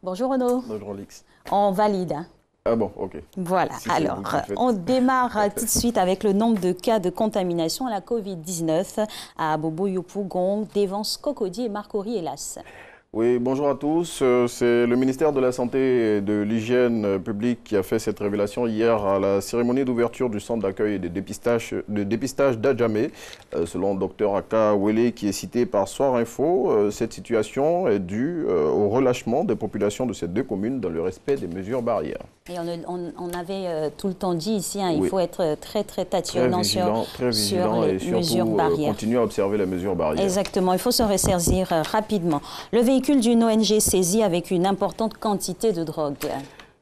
Bonjour Renaud. Bonjour Alix. On valide. Hein. Ah bon, ok. Voilà, Si alors on démarre tout de suite avec le nombre de cas de contamination à la Covid-19 à Bobo, Yopougon, Dévance, Cocody et Marcory, hélas. Oui, bonjour à tous. C'est le ministère de la Santé et de l'Hygiène publique qui a fait cette révélation hier à la cérémonie d'ouverture du centre d'accueil et de dépistage d'Adjamé. Selon le docteur Aka Wele, qui est cité par Soir Info, cette situation est due au relâchement des populations de ces deux communes dans le respect des mesures barrières. Et on avait tout le temps dit ici, hein, oui. Il faut être très tatillonnant sur les et mesures barrières. Continuer à observer les mesures barrières. Exactement, il faut se ressaisir rapidement. Le véhicule d'une ONG saisi avec une importante quantité de drogue.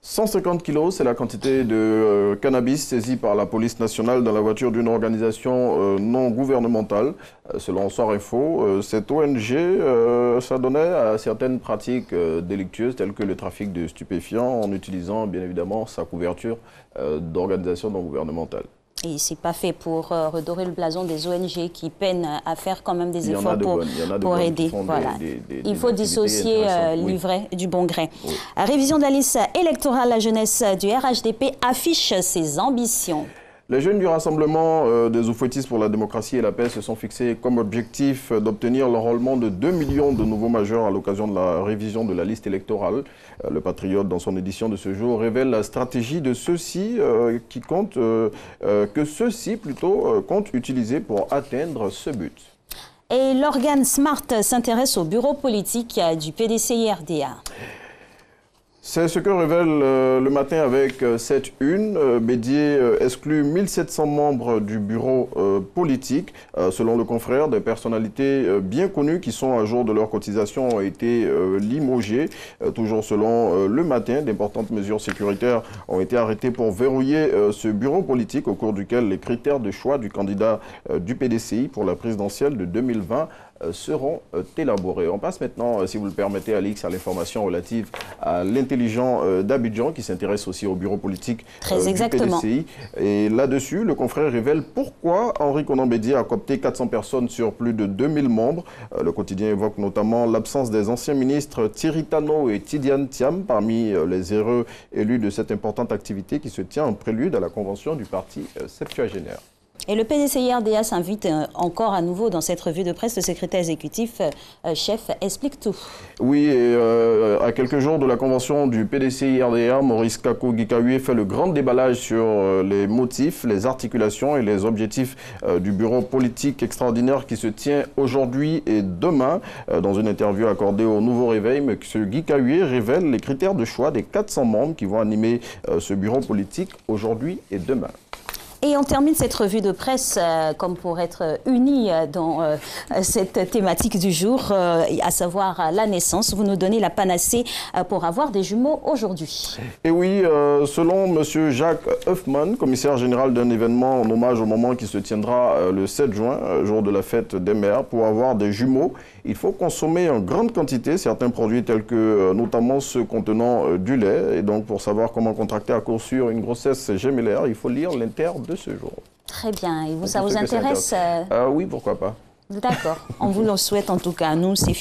150 kilos, c'est la quantité de cannabis saisie par la police nationale dans la voiture d'une organisation non gouvernementale. Selon Soir Info, cette ONG s'adonnait à certaines pratiques délictueuses telles que le trafic de stupéfiants en utilisant bien évidemment sa couverture d'organisation non gouvernementale. Et ce n'est pas fait pour redorer le blason des ONG qui peinent à faire quand même des efforts pour aider. Voilà. Il faut dissocier l'ivraie du bon gré. Oui. Révision de la liste électorale, la jeunesse du RHDP affiche ses ambitions. Les jeunes du Rassemblement des Oufouettistes pour la démocratie et la paix se sont fixés comme objectif d'obtenir l'enrôlement de 2 millions de nouveaux majeurs à l'occasion de la révision de la liste électorale. Le Patriote, dans son édition de ce jour, révèle la stratégie de ceux-ci comptent utiliser pour atteindre ce but. Et l'organe SMART s'intéresse au bureau politique du PDCI-RDA. C'est ce que révèle le matin avec cette une. Bédier exclut 1700 membres du bureau politique. Selon le confrère, des personnalités bien connues qui sont à jour de leur cotisation ont été limogées. Toujours selon le matin, d'importantes mesures sécuritaires ont été arrêtées pour verrouiller ce bureau politique au cours duquel les critères de choix du candidat du PDCI pour la présidentielle de 2020 seront élaborés. On passe maintenant, si vous le permettez, Alix, à l'information relative à l'intelligent d'Abidjan qui s'intéresse aussi au bureau politique du PDCI. Et là-dessus, le confrère révèle pourquoi Henri Konan Bédier a coopté 400 personnes sur plus de 2000 membres. Le quotidien évoque notamment l'absence des anciens ministres Thierry Tano et Tidiane Thiam parmi les heureux élus de cette importante activité qui se tient en prélude à la convention du parti septuagénaire. Et le PDCI-RDA s'invite encore à nouveau dans cette revue de presse. Le secrétaire exécutif, chef, explique tout. Oui, et à quelques jours de la convention du PDCI-RDA, Maurice Kako-Gikawe fait le grand déballage sur les motifs, les articulations et les objectifs du bureau politique extraordinaire qui se tient aujourd'hui et demain. Dans une interview accordée au Nouveau Réveil, M. Gikawe révèle les critères de choix des 400 membres qui vont animer ce bureau politique aujourd'hui et demain. Et on termine cette revue de presse comme pour être unis dans cette thématique du jour, à savoir la naissance. Vous nous donnez la panacée pour avoir des jumeaux aujourd'hui. Et oui, selon M. Jacques Hoffman, commissaire général d'un événement en hommage au moment qui se tiendra le 7 juin, jour de la fête des mères, pour avoir des jumeaux, il faut consommer en grande quantité certains produits tels que notamment ceux contenant du lait. Et donc pour savoir comment contracter à coup sûr une grossesse gémellaire, il faut lire l'Inter de ce jour. Très bien. Et vous, ça vous intéresse? Oui, pourquoi pas. D'accord. On vous le souhaite en tout cas. Nous, c'est